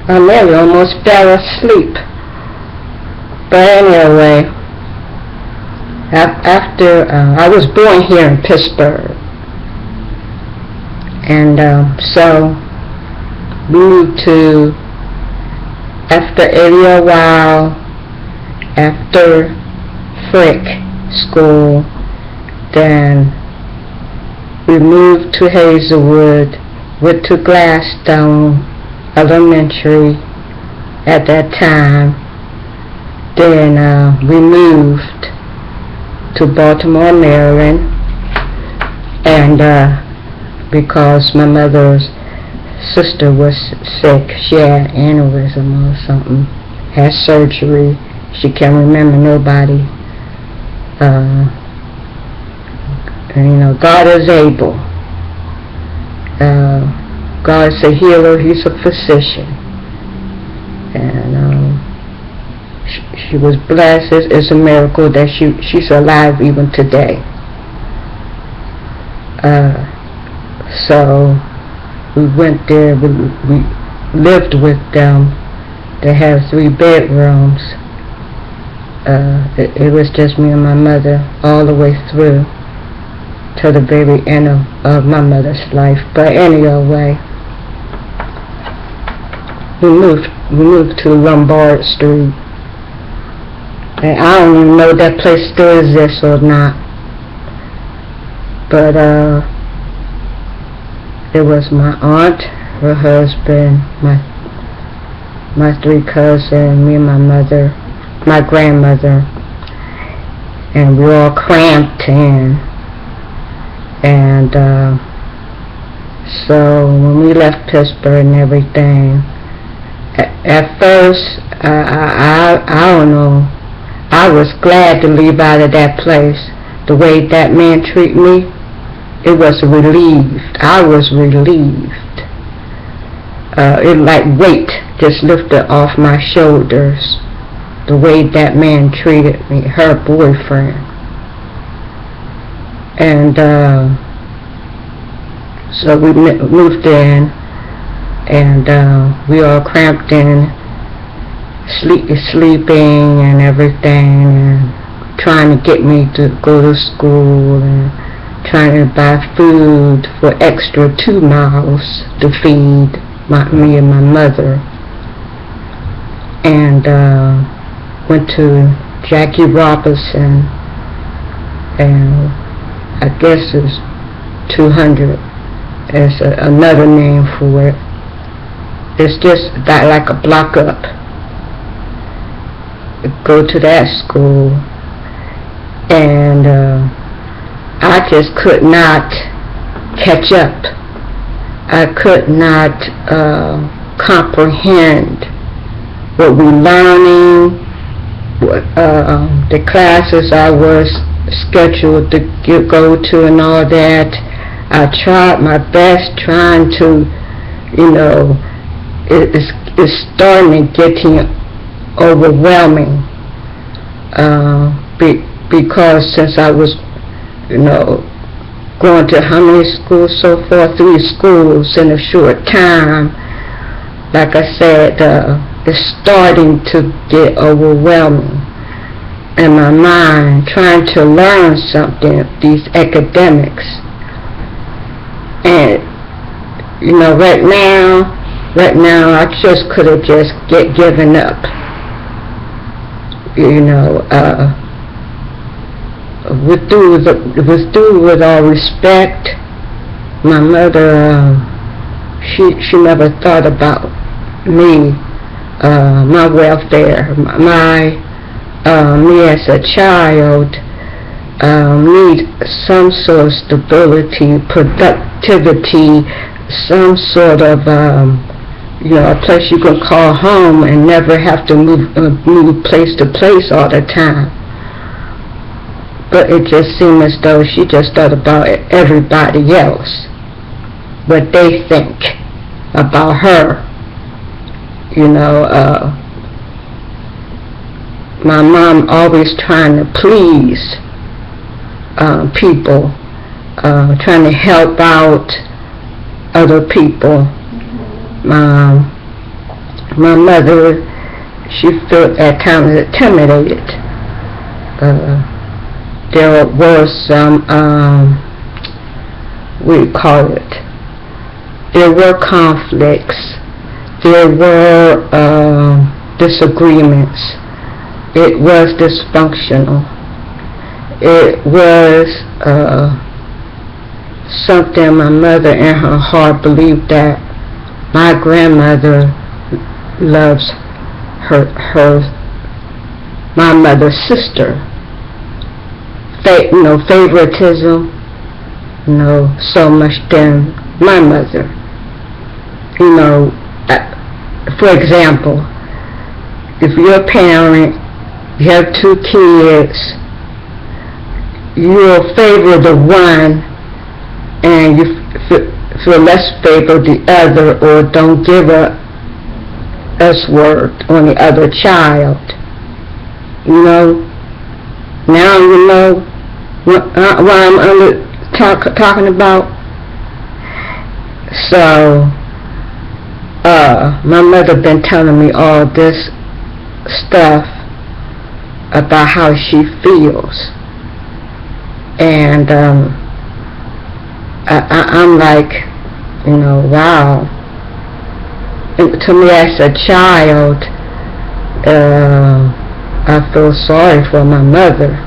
I nearly almost fell asleep. But anyway, after I was born here in Pittsburgh, and so we moved to, after a little while, after Frick School, then we moved to Hazelwood, went to Gladstone Elementary at that time. Then we moved to Baltimore, Maryland, and because my mother's sister was sick, she had aneurysm or something, had surgery, she can't remember nobody. And, God is able. God is a healer, He's a physician. And she was blessed. It's a miracle that she's alive even today. So we went there, we lived with them. They have 3 bedrooms. It was just me and my mother all the way through to the very end of my mother's life. But anyway, we moved to Lombard Street. And I don't even know if that place still exists or not. But it was my aunt, her husband, my 3 cousins, me and my mother, my grandmother, and we were all cramped in. And so when we left Pittsburgh and everything, at first, I don't know, I was glad to leave out of that place. The way that man treated me, it was relieved. I was relieved. It like weight just lifted off my shoulders. The way that man treated me, her boyfriend. And so we moved in, and we all cramped in, sleeping and everything, and trying to get me to go to school, and trying to buy food for extra 2 miles to feed me and my mother. And went to Jackie Robinson, and I guess it's 200 is another name for it. It's just that like a block up. Go to that school, and I just could not catch up. I could not comprehend what we're learning, the classes I was scheduled to go to and all that. I tried my best trying to, it's starting to getting overwhelming, because since I was, going to how many schools so far, 3 schools in a short time, like I said, it's starting to get overwhelming in my mind, trying to learn something, these academics. And, right now, I just could have just given up. With all respect, my mother, she never thought about me, my welfare, me as a child. Need some sort of stability, productivity, some sort of a place you can call home and never have to move place to place all the time. But it just seemed as though she just thought about everybody else, what they think about her. My mom always trying to please people, trying to help out other people. my mother, she felt at times intimidated. There was some, what do you call it? There were conflicts. There were disagreements. It was dysfunctional. It was something my mother in her heart believed that my grandmother loves my mother's sister. Favoritism, so much than my mother. For example, if you're a parent, you have 2 kids, you'll favor the one and you feel less favor the other, or don't give a S-word on the other child. Now you know what I'm talking about. So my mother been telling me all this stuff about how she feels, and I'm like, wow. And to me as a child, I feel sorry for my mother.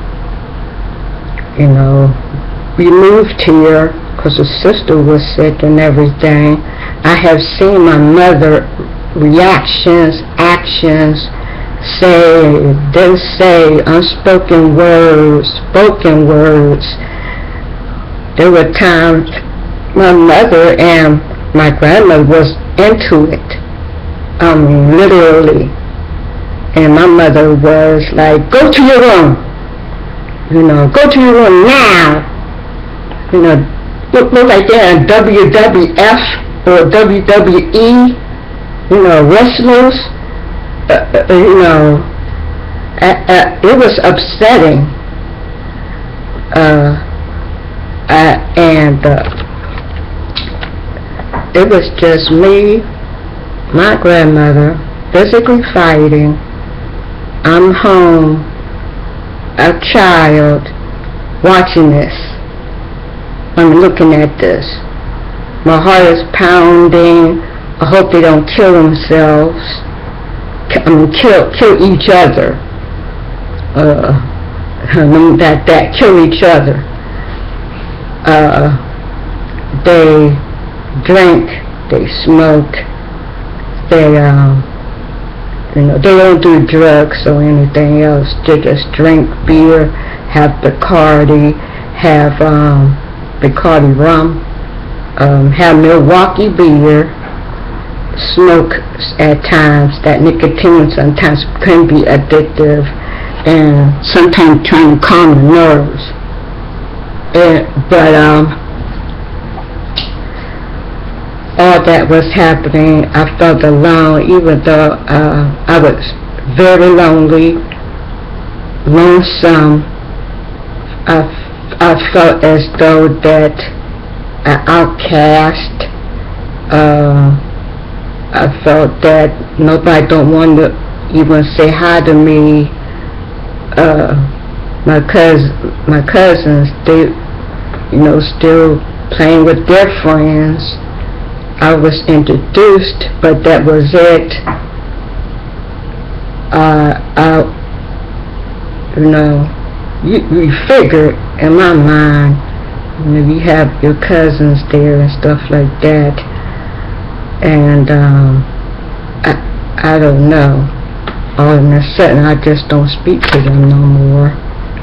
We moved here because her sister was sick and everything. I have seen my mother reactions, actions, say unspoken words, spoken words. There were times my mother and my grandmother was into it. Literally. And my mother was like, go to your room. Go to your room now. Look like they're in WWF or WWE, wrestlers. It was upsetting. And it was just me, my grandmother, physically fighting. I'm home, a child, watching this. I'm looking at this. My heart is pounding. I hope they don't kill themselves. Kill each other. Kill each other. They drink, they smoke, they don't do drugs or anything else. They just drink beer, have Bacardi, have Bacardi rum, have Milwaukee beer, smoke at times. That nicotine sometimes can be addictive, and sometimes trying to calm the nerves. But all that was happening, I felt alone, even though I was very lonely, lonesome. I felt as though that an outcast. I felt that nobody don't want to even say hi to me. My cousins, they, still playing with their friends. I was introduced, but that was it. You figure in my mind, you have your cousins there and stuff like that, and I don't know. All of a sudden, I just don't speak to them no more.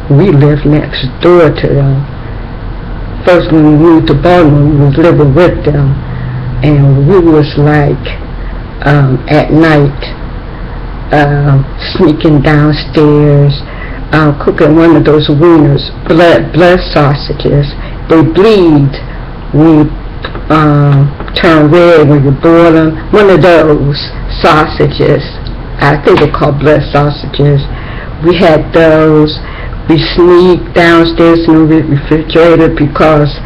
We live next door to them. First, when we moved to Baltimore, we was living with them. And we was like, at night, sneaking downstairs, cooking one of those wieners, blood sausages. They bleed when you turn red when you boil them. One of those sausages. I think they're called blood sausages. We had those. We sneaked downstairs in the refrigerator because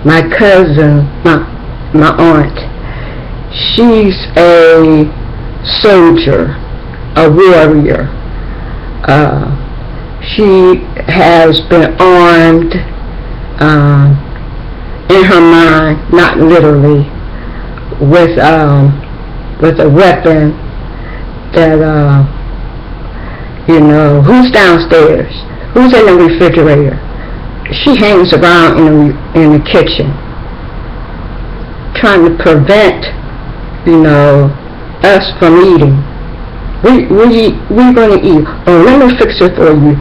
my cousin, my aunt, she's a soldier, a warrior. She has been armed in her mind, not literally, with a weapon that, who's downstairs? Who's in the refrigerator? She hangs around in the kitchen, trying to prevent, us from eating. We're going to eat. Oh, let me fix it for you.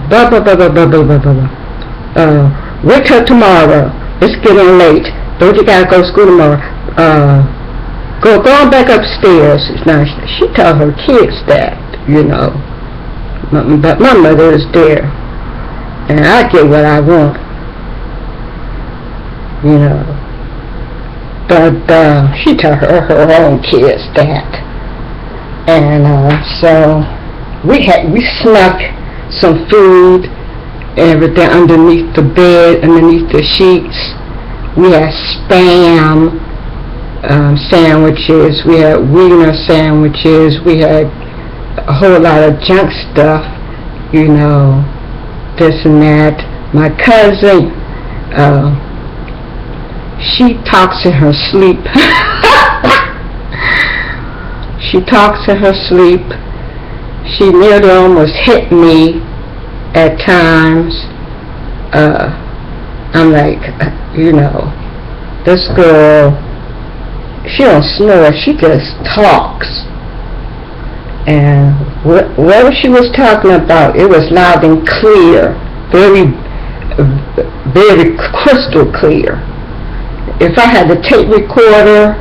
Blah, blah, blah, blah, blah, blah, blah, blah. Wait till tomorrow. It's getting late. Don't you gotta go to school tomorrow? Go on back upstairs. Now, she tell her kids that, But my mother is there. And I get what I want. But she tell her own kids that. And so we snuck some food and everything underneath the bed, underneath the sheets. We had Spam sandwiches, we had wiener sandwiches, we had a whole lot of junk stuff, this and that. My cousin, she talks in her sleep. She talks in her sleep. She nearly almost hit me at times. I'm like, this girl, she don't snore, she just talks. And whatever she was talking about, it was loud and clear, very, very crystal clear. If I had the tape recorder,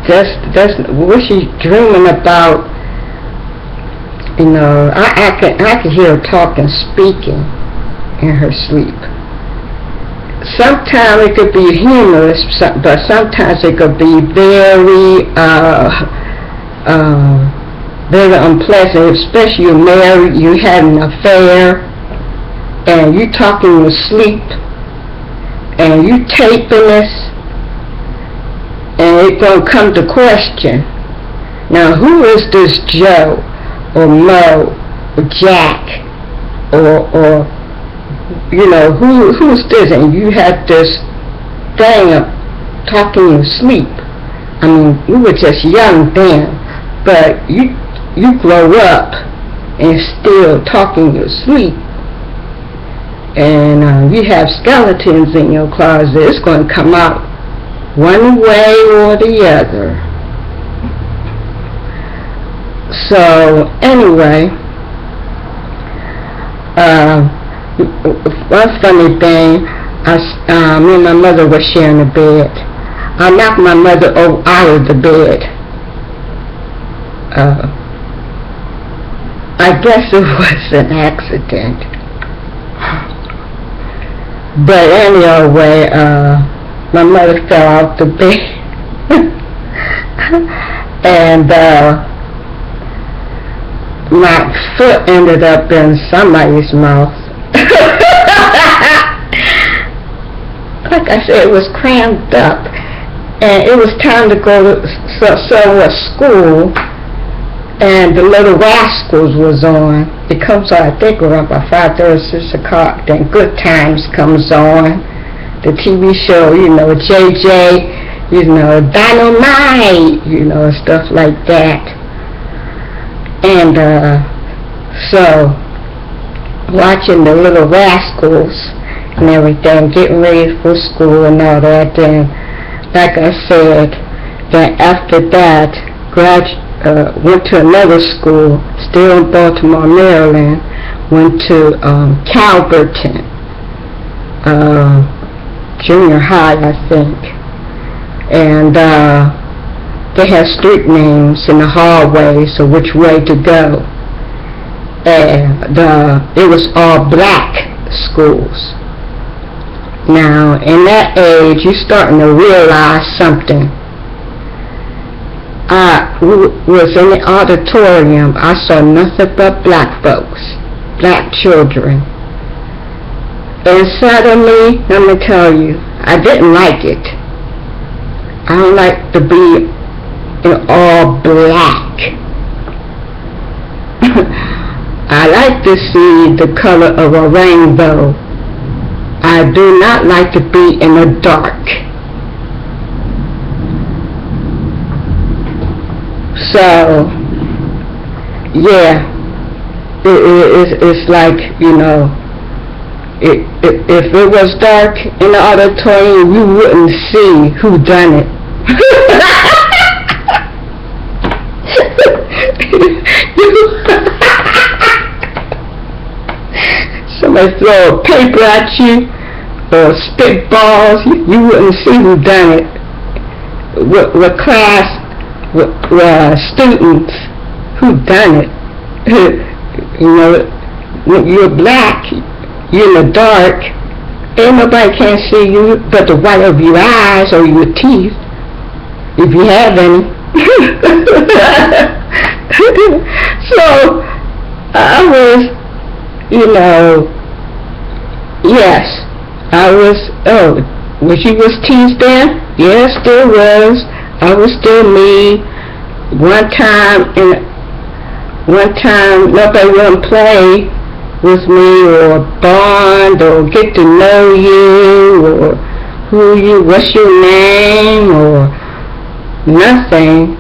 that's what she's dreaming about. I could hear her talking, speaking in her sleep. Sometimes it could be humorous, but sometimes it could be very, very unpleasant. Especially you're married, you had an affair, and you talking in your sleep, and you taping this, and it's gonna come to question. Now, who is this Joe, or Mo, or Jack, or who's this? And you had this thing of talking in your sleep. I mean, you were just young then, but you grow up and still talking in your sleep. And you have skeletons in your closet. It's going to come out one way or the other. So anyway, one funny thing, me and my mother were sharing a bed. I knocked my mother out of the bed. I guess it was an accident. But anyway, my mother fell out the bed. And my foot ended up in somebody's mouth. Like I said, it was crammed up, and it was time to go to school, and the Little Rascals was on. It comes on, I think, around by 5:30, 6 o'clock. Then Good Times comes on, the TV show, JJ, Dynamite, stuff like that. And so watching the Little Rascals and everything, getting ready for school and all that. And like I said, then after that, went to another school, still in Baltimore, Maryland. Went to Calverton Junior High, I think. And they had street names in the hallways of which way to go. And it was all black schools. Now, in that age, you're starting to realize something. I was in the auditorium. I saw nothing but black folks, black children. And suddenly, let me tell you, I didn't like it. I don't like to be in all black. I like to see the color of a rainbow. I do not like to be in the dark. So, yeah, it's like, you know, if it was dark in the auditorium, you wouldn't see who done it. Somebody throw a paper at you or spitballs, you wouldn't see who done it. With class, with students, who done it. You know, when you're black, you're in the dark, ain't nobody can see you but the white of your eyes or your teeth, if you have any. So, I was, you know, yes, I was, was you was teased then? Yes, there was. I was still me. One time, nobody wouldn't play with me or bond or get to know you or what's your name or nothing.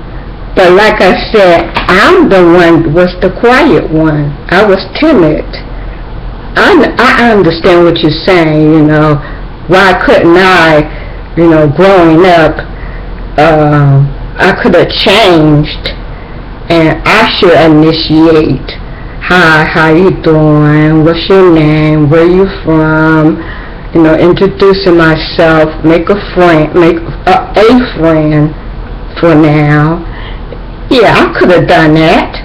But like I said, I'm the one was the quiet one. I was timid. I understand what you're saying, you know. Why couldn't I, you know, growing up, I could have changed, and I should initiate. Hi, how you doing? What's your name? Where you from? You know, introducing myself, make a friend for now. Yeah, I could have done that.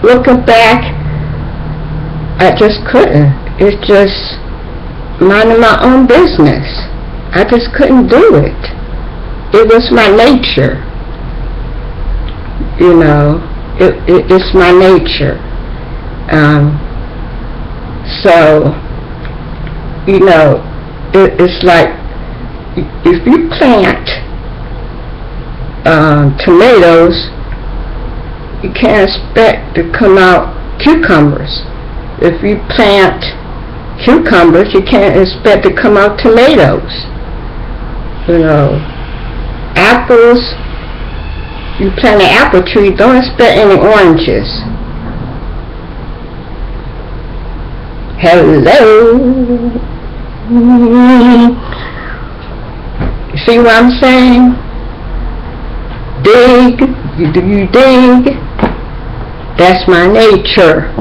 Looking back, I just couldn't. It's just minding my own business. I just couldn't do it. It was my nature. You know, it's my nature. So, you know, it's like if you plant tomatoes, you can't expect to come out cucumbers. If you plant cucumbers, you can't expect to come out tomatoes. You know, apples, you plant an apple tree, don't expect any oranges. Hello. You see what I'm saying? Dig, you dig? That's my nature.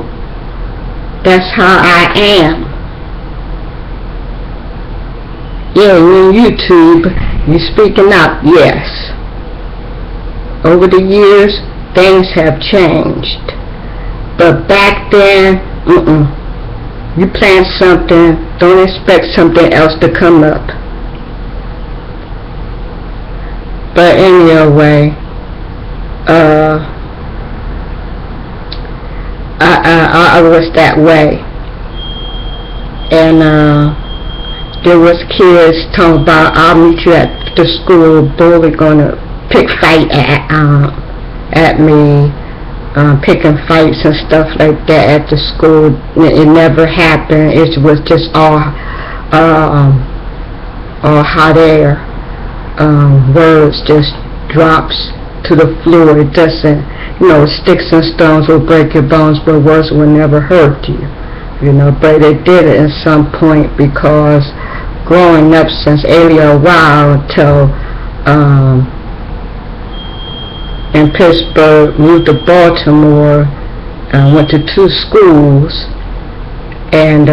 That's how I am. Yeah, you're on YouTube, you speaking up, yes. Over the years, things have changed. But back then, you plant something, don't expect something else to come up. But anyway, I was that way. And there was kids talking about, I'll meet you at the school, bully gonna pick fight at me, picking fights and stuff like that at the school. It never happened. It was just all hot air. Words just drops to the floor. It doesn't, you know, sticks and stones will break your bones, but words will never hurt you. You know, but they did it at some point, because growing up since a while till in Pittsburgh, moved to Baltimore, went to 2 schools, and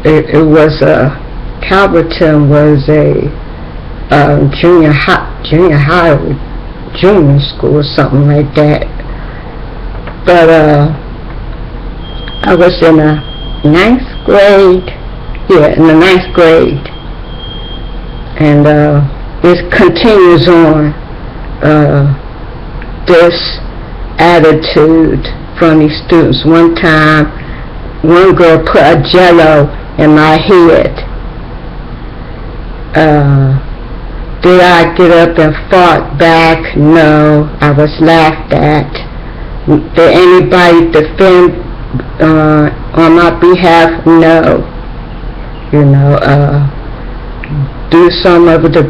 it was Calverton was a junior school or something like that. But I was in the 9th grade. Yeah, in the 9th grade, and it continues on. This attitude from these students. One time, one girl put a jello in my head, Did I get up and fought back? No, I was laughed at. Did anybody defend on my behalf? No. Do some of the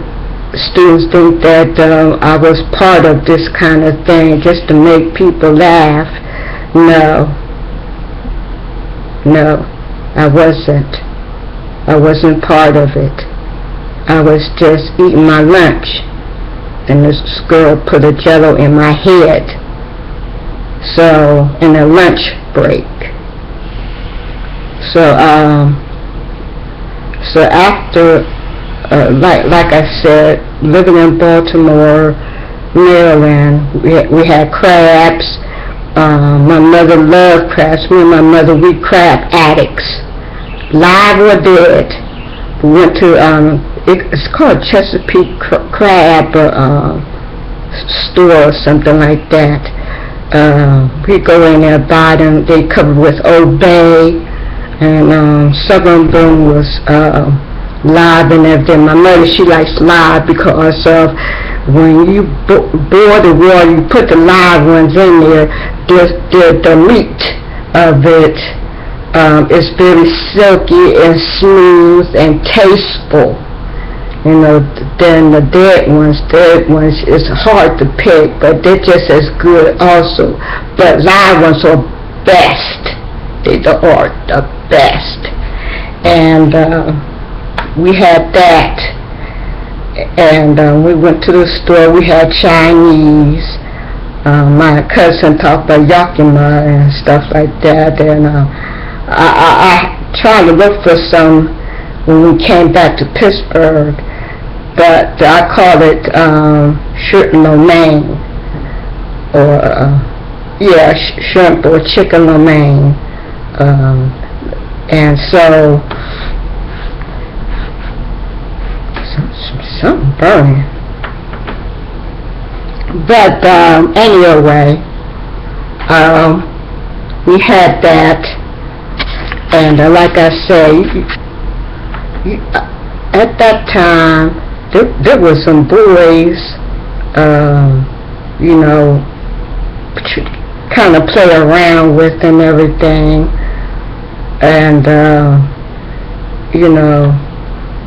students think that I was part of this kind of thing just to make people laugh? No, I wasn't. I wasn't part of it. I was just eating my lunch, and this girl put a Jello in my head. So, in a lunch break. So after, like I said, living in Baltimore, Maryland, we had crabs. My mother loved crabs. Me and my mother, we crab addicts, live or dead. We went to it's called Chesapeake Crab store or something like that. We go in there, buy them. They covered with Old Bay, and some of them was live and everything. My mother, she likes live because of when you boil the water, you put the live ones in there. The meat of it is very silky and smooth and tasteful. Then the dead ones is hard to pick, but they're just as good also. But live ones are best. They are the best. And we had that. And we went to the store. We had Chinese. My cousin talked about Yakima and stuff like that. And I tried to look for some when we came back to Pittsburgh, but I call it shrimp lo mein, or shrimp or chicken lo mein, and so something burning. But anyway, we had that, and like I say, at that time, there were some boys, kind of play around with and everything, and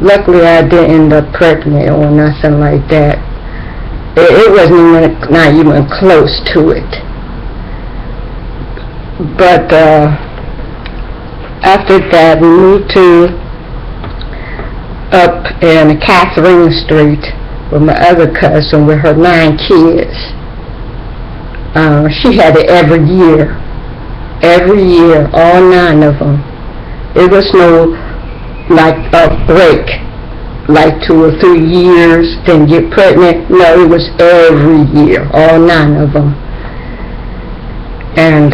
luckily I didn't end up pregnant or nothing like that. It wasn't not even close to it. But after that, we moved to up in Catherine Street with my other cousin with her 9 kids. She had it every year, all 9 of them. It was no like a break, like 2 or 3 years, then get pregnant. No, it was every year, all 9 of them. And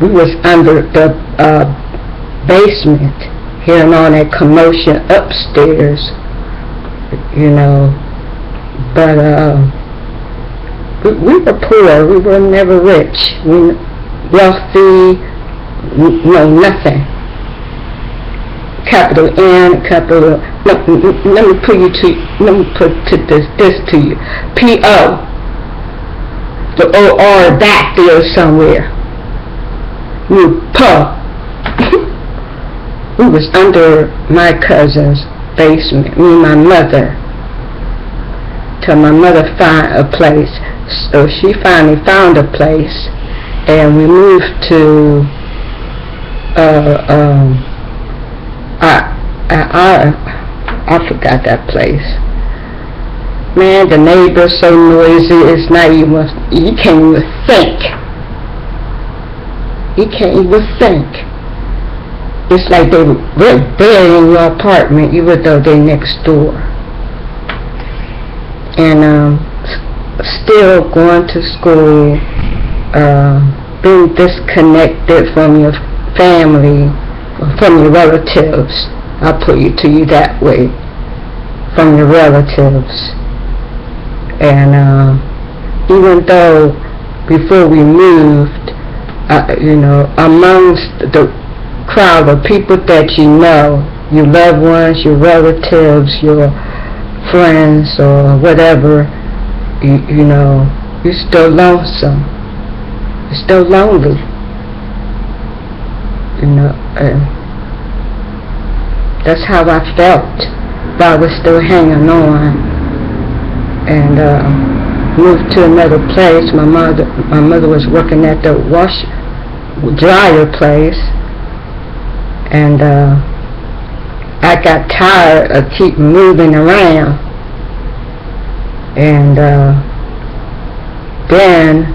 we was under the basement, hearing all that commotion upstairs, but we were poor. We were never rich, wealthy, no, nothing. Capital N, capital. Let me put this to you. P.O. The O.R. back there somewhere. We was under my cousin's basement, me and my mother, till my mother found a place. So she finally found a place, and we moved to I forgot that place. Man, the neighbors so noisy, it's not even, you can't even think. It's like they were right there in your apartment, even though they're next door. And still going to school, being disconnected from your family, from your relatives. I'll put it to you that way, from your relatives. And even though before we moved, amongst the crowd of people that you know, your loved ones, your relatives, your friends or whatever, you know, you're still lonesome. You're still lonely. You know, that's how I felt. But I was still hanging on. And moved to another place. My mother was working at the dryer place. And I got tired of keep moving around. And then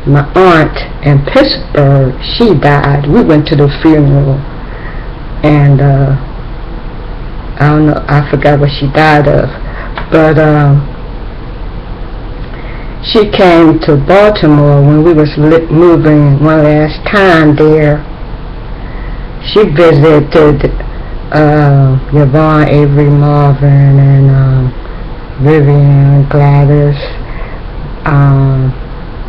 my aunt in Pittsburgh, she died. We went to the funeral. And I don't know, I forgot what she died of. But she came to Baltimore when we was moving one last time there. She visited Yvonne, Avery, Marvin, and Vivian, Gladys,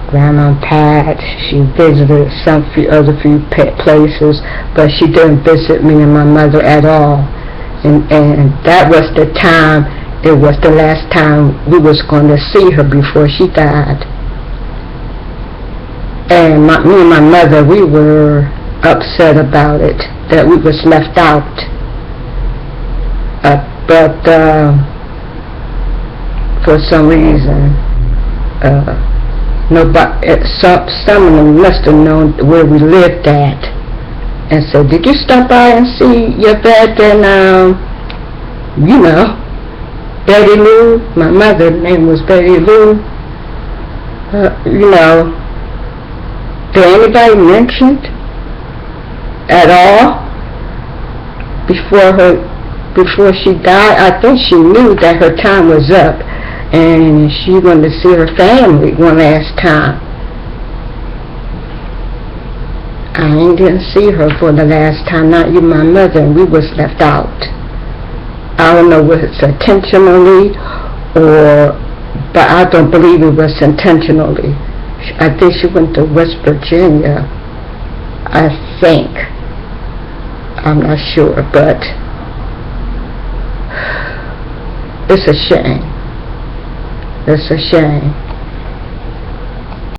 Grandma Pat. She visited some few places, but she didn't visit me and my mother at all. And that was the time. It was the last time we was going to see her before she died. And me and my mother, we were upset about it, that we was left out. But for some reason, some of them must have known where we lived at, and said, "Did you stop by and see Yvette and you know, Betty Lou?" My mother's name was Betty Lou. You know, did anybody mention it at all before she died? I think she knew that her time was up and she wanted to see her family one last time. I didn't see her for the last time, not even my mother, and we was left out. I don't know whether it's intentionally but I don't believe it was intentionally. I think she went to West Virginia, I think. I'm not sure, but it's a shame. It's a shame.